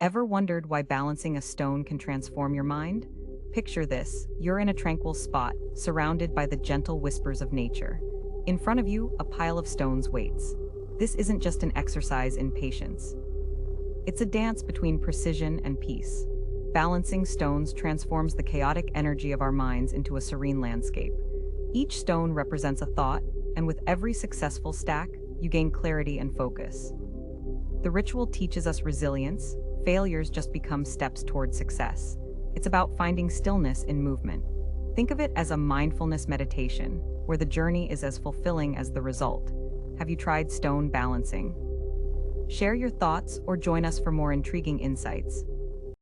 Ever wondered why balancing a stone can transform your mind? Picture this: you're in a tranquil spot, surrounded by the gentle whispers of nature. In front of you, a pile of stones waits. This isn't just an exercise in patience. It's a dance between precision and peace. Balancing stones transforms the chaotic energy of our minds into a serene landscape. Each stone represents a thought, and with every successful stack, you gain clarity and focus. The ritual teaches us resilience. Failures just become steps toward success. It's about finding stillness in movement. Think of it as a mindfulness meditation, where the journey is as fulfilling as the result. Have you tried stone balancing? Share your thoughts or join us for more intriguing insights.